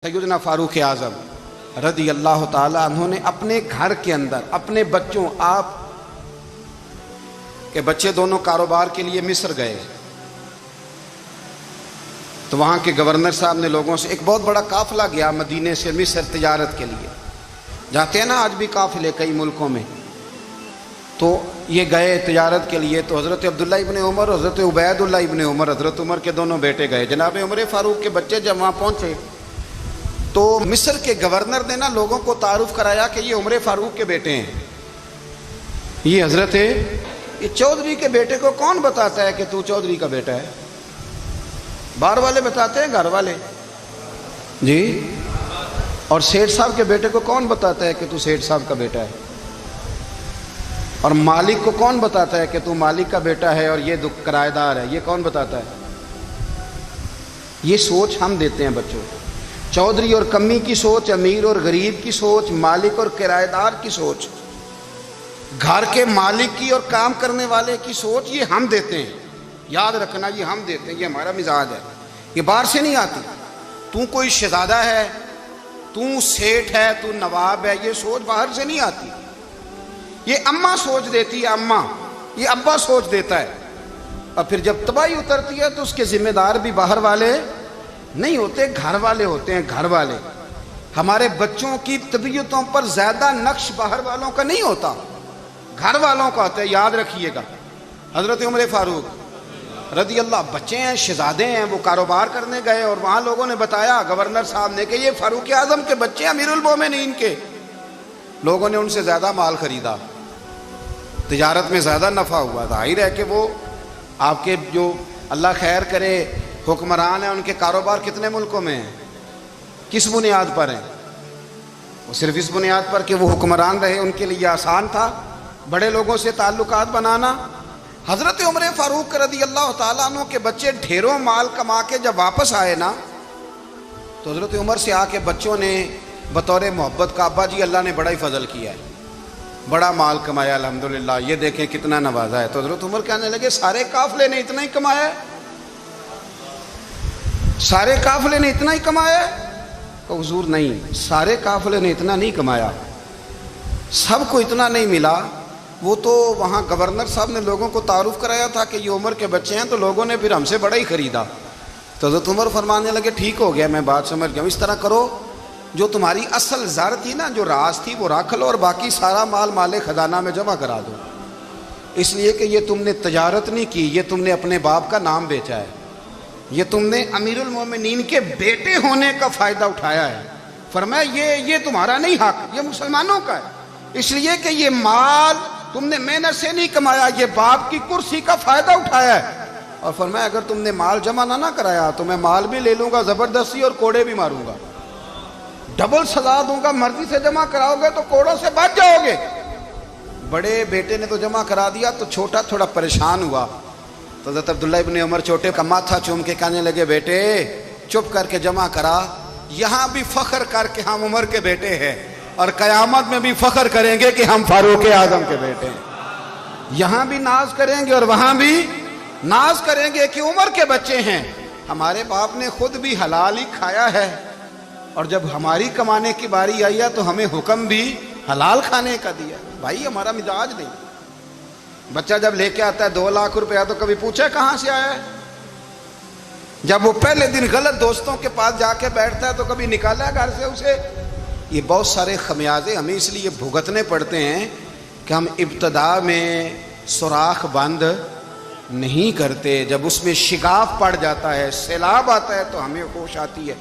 سیدنا فاروق اعظم رضی اللہ تعالیٰ عنہ نے اپنے گھر کے اندر اپنے بچوں، آپ کے بچے دونوں کاروبار کے لیے مصر گئے تو وہاں کے گورنر صاحب نے لوگوں سے، ایک بہت بڑا قافلہ گیا مدینے سے مصر تجارت کے لیے، جاتے ہیں نا آج بھی قافلے کئی ملکوں میں، تو یہ گئے تجارت کے لیے، تو حضرت عبداللہ ابن عمر اور حضرت عبید اللہ ابن عمر، حضرت عمر کے دونوں بیٹے گئے۔ جناب عمر فاروق کے بچے جب وہاں پہنچے تو مصر کے گورنر نے نا لوگوں کو تعارف کرایا کہ یہ عمر فاروق کے بیٹے ہیں، یہ حضرت یہ چودھری کے بیٹے کو کون بتاتا ہے کہ تو چودھری کا بیٹا ہے؟ باہر والے بتاتے ہیں، گھر والے جی، اور سیٹھ صاحب کے بیٹے کو کون بتاتا ہے کہ تو سیٹھ صاحب کا بیٹا ہے؟ اور مالک کو کون بتاتا ہے کہ تو مالک کا بیٹا ہے اور یہ کرایہ دار ہے؟ یہ کون بتاتا ہے؟ یہ سوچ ہم دیتے ہیں بچوں کو، چودھری اور کمی کی سوچ، امیر اور غریب کی سوچ، مالک اور کرایہ دار کی سوچ، گھر کے مالک کی اور کام کرنے والے کی سوچ، یہ ہم دیتے ہیں۔ یاد رکھنا، یہ ہم دیتے ہیں، یہ ہمارا مزاج ہے، یہ باہر سے نہیں آتی۔ تو کوئی شہزادہ ہے، تو سیٹھ ہے، تو نواب ہے، یہ سوچ باہر سے نہیں آتی، یہ اماں سوچ دیتی ہے، اماں، یہ ابا سوچ دیتا ہے، اور پھر جب تباہی اترتی ہے تو اس کے ذمہ دار بھی باہر والے نہیں ہوتے، گھر والے ہوتے ہیں، گھر والے۔ ہمارے بچوں کی طبیعتوں پر زیادہ نقش باہر والوں کا نہیں ہوتا، گھر والوں کا ہوتا ہے، یاد رکھیے گا۔ حضرت عمر فاروق رضی اللہ، بچے ہیں، شہزادے ہیں، وہ کاروبار کرنے گئے اور وہاں لوگوں نے بتایا گورنر صاحب نے کہ یہ فاروق اعظم کے بچے ہیں، امیر المومنین کے۔ لوگوں نے ان سے زیادہ مال خریدا، تجارت میں زیادہ نفع ہوا، ظاہر ہے کہ وہ آپ کے جو اللہ خیر کرے حکمران ہیں، ان کے کاروبار کتنے ملکوں میں ہیں، کس بنیاد پر ہیں؟ وہ صرف اس بنیاد پر کہ وہ حکمران رہے، ان کے لیے آسان تھا بڑے لوگوں سے تعلقات بنانا۔ حضرت عمر فاروق رضی اللہ تعالیٰ عنہ کے بچے ڈھیروں مال کما کے جب واپس آئے نا، تو حضرت عمر سے آ کے بچوں نے بطور محبت کا، ابا جی اللہ نے بڑا ہی فضل کیا ہے، بڑا مال کمایا الحمدللہ، یہ دیکھیں کتنا نوازا ہے۔ تو حضرت عمر کہنے لگے سارے قافلے نے اتنا ہی کمایا ہے؟ سارے قافلے نے اتنا ہی کمایا ہے؟ کہ حضور نہیں، سارے قافلے نے اتنا نہیں کمایا، سب کو اتنا نہیں ملا۔ وہ تو وہاں گورنر صاحب نے لوگوں کو تعارف کرایا تھا کہ یہ عمر کے بچے ہیں، تو لوگوں نے پھر ہم سے بڑا ہی خریدا۔ تو حضرت عمر فرمانے لگے ٹھیک ہو گیا، میں بات سمجھ گیا، اس طرح کرو، جو تمہاری اصل زر تھی نا، جو راز تھی، وہ رکھ لو اور باقی سارا مال مال خزانہ میں جمع کرا دو، اس لیے کہ یہ تم نے تجارت نہیں کی، یہ تم نے اپنے باپ کا نام بیچا ہے، یہ تم نے امیر المومنین کے بیٹے ہونے کا فائدہ اٹھایا ہے۔ فرمایا یہ تمہارا نہیں حق، یہ مسلمانوں کا ہے، اس لیے کہ یہ مال تم نے محنت سے نہیں کمایا، یہ باپ کی کرسی کا فائدہ اٹھایا ہے۔ اور فرمایا اگر تم نے مال جمع نہ کرایا تو میں مال بھی لے لوں گا زبردستی اور کوڑے بھی ماروں گا، ڈبل سزا دوں گا، مرضی سے جمع کراؤ گے تو کوڑوں سے بچ جاؤ گے۔ بڑے بیٹے نے تو جمع کرا دیا، تو چھوٹا تھوڑا پریشان ہوا، تو حضرت عبداللہ ابن عمر چھوٹے کا ماتھا چوم کے کہنے لگے بیٹے چپ کر کے جمع کرا، یہاں بھی فخر کر کے ہم عمر کے بیٹے ہیں، اور قیامت میں بھی فخر کریں گے کہ ہم فاروق اعظم کے بیٹے ہیں، یہاں بھی ناز کریں گے اور وہاں بھی ناز کریں گے کہ عمر کے بچے ہیں۔ ہمارے باپ نے خود بھی حلال ہی کھایا ہے، اور جب ہماری کمانے کی باری آئی ہے تو ہمیں حکم بھی حلال کھانے کا دیا۔ بھائی ہمارا مزاج نہیں، بچہ جب لے کے آتا ہے 2 لاکھ روپیہ تو کبھی پوچھے کہاں سے آیا ہے؟ جب وہ پہلے دن غلط دوستوں کے پاس جا کے بیٹھتا ہے تو کبھی نکالا ہے گھر سے اسے؟ یہ بہت سارے خمیازے ہمیں اس لیے بھگتنے پڑتے ہیں کہ ہم ابتدا میں سوراخ بند نہیں کرتے، جب اس میں شگاف پڑ جاتا ہے، سیلاب آتا ہے تو ہمیں ہوش آتی ہے۔